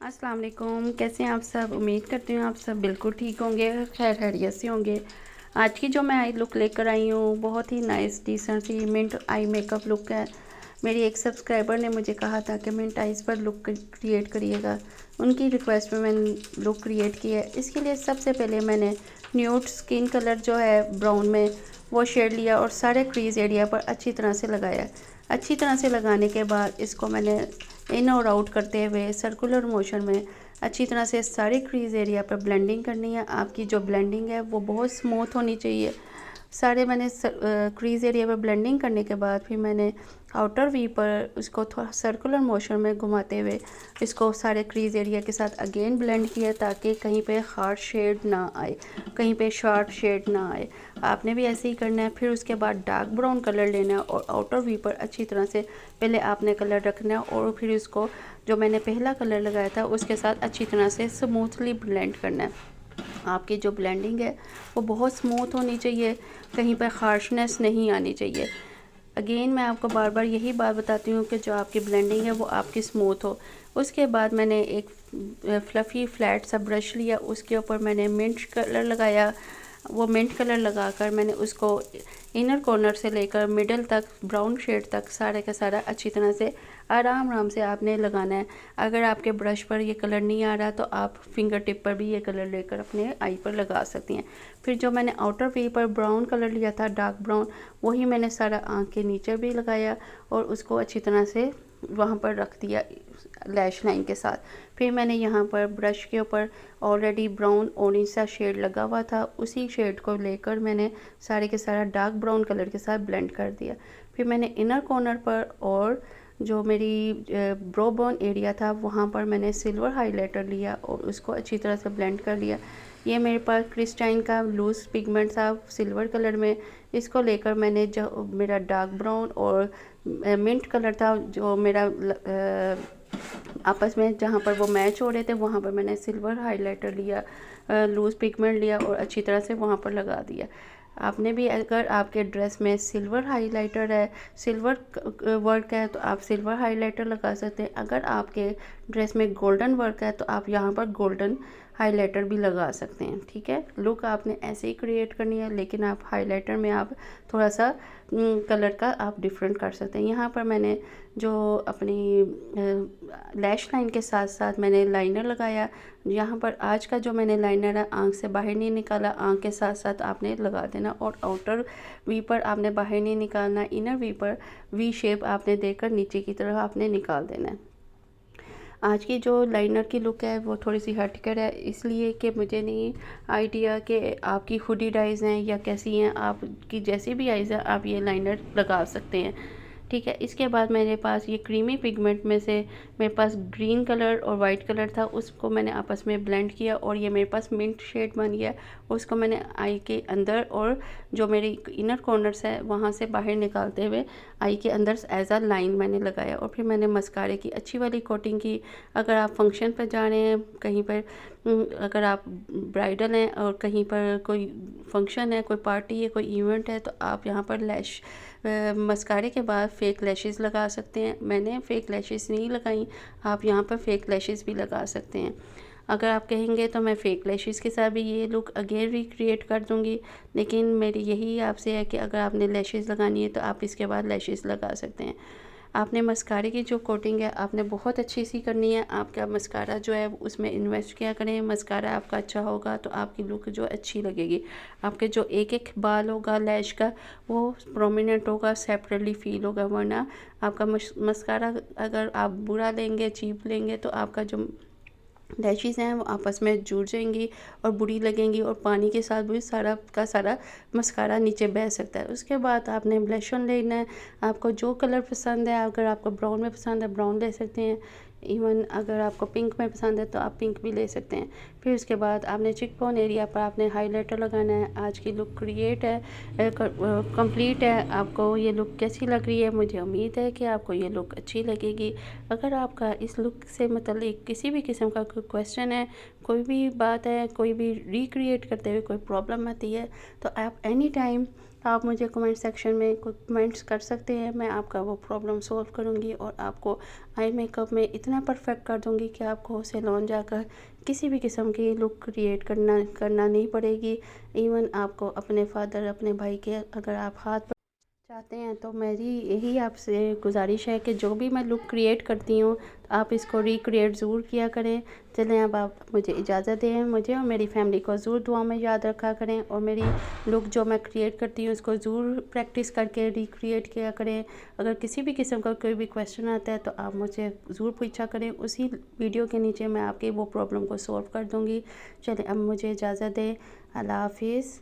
अस्सलाम वालेकुम। कैसे हैं आप सब? उम्मीद करती हूँ आप सब बिल्कुल ठीक होंगे, खैर खैरियत से होंगे। आज की जो मैं आई लुक लेकर आई हूँ बहुत ही नाइस डिसेंट सी मिंट आई मेकअप लुक है। मेरी एक सब्सक्राइबर ने मुझे कहा था कि मिंट आइज़ पर लुक क्रिएट करिएगा। उनकी रिक्वेस्ट पे मैंने लुक क्रिएट की है। इसके लिए सबसे पहले मैंने न्यूड स्किन कलर जो है ब्राउन में वो शेड लिया और सारे क्रीज एरिया पर अच्छी तरह से लगाया। अच्छी तरह से लगाने के बाद इसको मैंने इन और आउट करते हुए सर्कुलर मोशन में अच्छी तरह से सारे क्रीज एरिया पर ब्लेंडिंग करनी है। आपकी जो ब्लेंडिंग है वो बहुत स्मूथ होनी चाहिए। सारे मैंने क्रीज एरिया पर ब्लेंडिंग करने के बाद फिर मैंने आउटर वी पर उसको थोड़ा सर्कुलर मोशन में घुमाते हुए इसको सारे क्रीज एरिया के साथ अगेन ब्लेंड किया ताकि कहीं पे हार्ड शेड ना आए, कहीं पे शार्प शेड ना आए। आपने भी ऐसे ही करना है। फिर उसके बाद डार्क ब्राउन कलर लेना है और आउटर वी पर अच्छी तरह से पहले आपने कलर रखना है और फिर इसको जो मैंने पहला कलर लगाया था उसके साथ अच्छी तरह से स्मूथली ब्लेंड करना है। आपकी जो ब्लेंडिंग है वो बहुत स्मूथ होनी चाहिए, कहीं पर हार्शनेस नहीं आनी चाहिए। अगेन मैं आपको बार बार यही बात बताती हूँ कि जो आपकी ब्लेंडिंग है वो आपकी स्मूथ हो। उसके बाद मैंने एक फ्लफ़ी फ्लैट सा ब्रश लिया, उसके ऊपर मैंने मिंट कलर लगाया। वो मिंट कलर लगाकर मैंने उसको इनर कॉर्नर से लेकर मिडल तक ब्राउन शेड तक सारे का सारा अच्छी तरह से आराम आराम से आपने लगाना है। अगर आपके ब्रश पर ये कलर नहीं आ रहा तो आप फिंगर टिप पर भी ये कलर लेकर अपने आई पर लगा सकती हैं। फिर जो मैंने आउटर वी पर ब्राउन कलर लिया था डार्क ब्राउन, वही मैंने सारा आँख के नीचे भी लगाया और उसको अच्छी तरह से वहाँ पर रख दिया लैश लाइन के साथ। फिर मैंने यहाँ पर ब्रश के ऊपर ऑलरेडी ब्राउन ऑरेंज सा शेड लगा हुआ था, उसी शेड को लेकर मैंने सारे के सारा डार्क ब्राउन कलर के साथ ब्लेंड कर दिया। फिर मैंने इनर कॉर्नर पर और जो मेरी ब्रो बोन एरिया था वहाँ पर मैंने सिल्वर हाइलाइटर लिया और उसको अच्छी तरह से ब्लेंड कर लिया। ये मेरे पास क्रिस्टाइन का लूज पिगमेंट था सिल्वर कलर में, इसको लेकर मैंने जो मेरा डार्क ब्राउन और मिंट कलर था जो मेरा आपस में जहाँ पर वो मैच हो रहे थे वहाँ पर मैंने सिल्वर हाइलाइटर लिया, लूज़ पिगमेंट लिया और अच्छी तरह से वहाँ पर लगा दिया। आपने भी अगर आपके ड्रेस में सिल्वर हाइलाइटर है, सिल्वर वर्क है तो आप सिल्वर हाइलाइटर लगा सकते हैं। अगर आपके ड्रेस में गोल्डन वर्क है तो आप यहाँ पर गोल्डन हाइलाइटर भी लगा सकते हैं। ठीक है, लुक आपने ऐसे ही क्रिएट करनी है, लेकिन आप हाइलाइटर में आप थोड़ा सा कलर का आप डिफरेंट कर सकते हैं। यहाँ पर मैंने जो अपनी लैश लाइन के साथ साथ मैंने लाइनर लगाया। यहाँ पर आज का जो मैंने लाइनर है आँख से बाहर नहीं निकाला, आँख के साथ साथ आपने लगा देना और आउटर वी पर आपने बाहर नहीं निकालना, इनर वी पर वी शेप आपने देकर नीचे की तरफ आपने निकाल देना है। आज की जो लाइनर की लुक है वो थोड़ी सी हटकर है, इसलिए कि मुझे नहीं आइडिया कि आपकी हुडीड आइज़ हैं या कैसी हैं, आपकी जैसी भी आइज़ है आप ये लाइनर लगा सकते हैं। ठीक है, इसके बाद मेरे पास ये क्रीमी पिगमेंट में से मेरे पास ग्रीन कलर और वाइट कलर था, उसको मैंने आपस में ब्लेंड किया और ये मेरे पास मिंट शेड बन गया। उसको मैंने आई के अंदर और जो मेरी इनर कॉर्नर्स है वहाँ से बाहर निकालते हुए आई के अंदर एज अ लाइन मैंने लगाया और फिर मैंने मस्कारे की अच्छी वाली कोटिंग की। अगर आप फंक्शन पर जा रहे हैं कहीं पर, अगर आप ब्राइडल हैं और कहीं पर कोई फंक्शन है, कोई पार्टी है, कोई इवेंट है तो आप यहाँ पर लैश मस्कारे के बाद फेक लैशेस लगा सकते हैं। मैंने फेक लैशेस नहीं लगाई, आप यहाँ पर फेक लैशेस भी लगा सकते हैं। अगर आप कहेंगे तो मैं फेक लैशेस के साथ भी ये लुक अगेन रिक्रिएट कर दूँगी, लेकिन मेरी यही आपसे है कि अगर आपने लैशेस लगानी है तो आप इसके बाद लैशेस लगा सकते हैं। आपने मस्कारे की जो कोटिंग है आपने बहुत अच्छी सी करनी है। आपका मस्कारा जो है उसमें इन्वेस्ट किया करें, मस्कारा आपका अच्छा होगा तो आपकी लुक जो अच्छी लगेगी। आपके जो एक एक बाल होगा लैश का वो प्रोमिनेंट होगा, सेपरेटली फील होगा। वरना आपका मस्कारा अगर आप बुरा लेंगे, चीप लेंगे तो आपका जो लैशेज़ हैं वो आपस में जुड़ जाएंगी और बुरी लगेंगी और पानी के साथ भी सारा का सारा मस्कारा नीचे बह सकता है। उसके बाद आपने ब्लश ऑन लेना है, आपको जो कलर पसंद है, अगर आपको ब्राउन में पसंद है ब्राउन ले सकते हैं, इवन अगर आपको पिंक में पसंद है तो आप पिंक भी ले सकते हैं। फिर उसके बाद आपने चिक बोन एरिया पर आपने हाइलाइटर लगाना है। आज की लुक क्रिएट है, कंप्लीट है। आपको ये लुक कैसी लग रही है? मुझे उम्मीद है कि आपको ये लुक अच्छी लगेगी। अगर आपका इस लुक से मतलब किसी भी किस्म का कोई क्वेश्चन है, कोई भी बात है, कोई भी रिक्रिएट करते हुए कोई प्रॉब्लम आती है तो आप एनी टाइम आप मुझे कमेंट सेक्शन में कमेंट्स कर सकते हैं, मैं आपका वो प्रॉब्लम सॉल्व करूँगी और आपको आई मेकअप में इतना परफेक्ट कर दूँगी कि आपको सैलून जाकर किसी भी किस्म की लुक क्रिएट करना नहीं पड़ेगी। इवन आपको अपने फादर, अपने भाई के अगर आप हाथ चाहते हैं तो मेरी यही आपसे गुजारिश है कि जो भी मैं लुक क्रिएट करती हूँ आप इसको रिक्रिएट ज़रूर किया करें। चलें अब आप मुझे इजाज़त दें, मुझे और मेरी फैमिली को ज़रूर दुआ में याद रखा करें और मेरी लुक जो मैं क्रिएट करती हूँ उसको ज़रूर प्रैक्टिस करके रिक्रिएट किया करें। अगर किसी भी किस्म का कोई भी क्वेश्चन आता है तो आप मुझे ज़रूर पूछा करें, उसी वीडियो के नीचे मैं आपकी वो प्रॉब्लम को सॉल्व कर दूँगी। चलें अब मुझे इजाज़त दें, अल्लाह हाफिज़।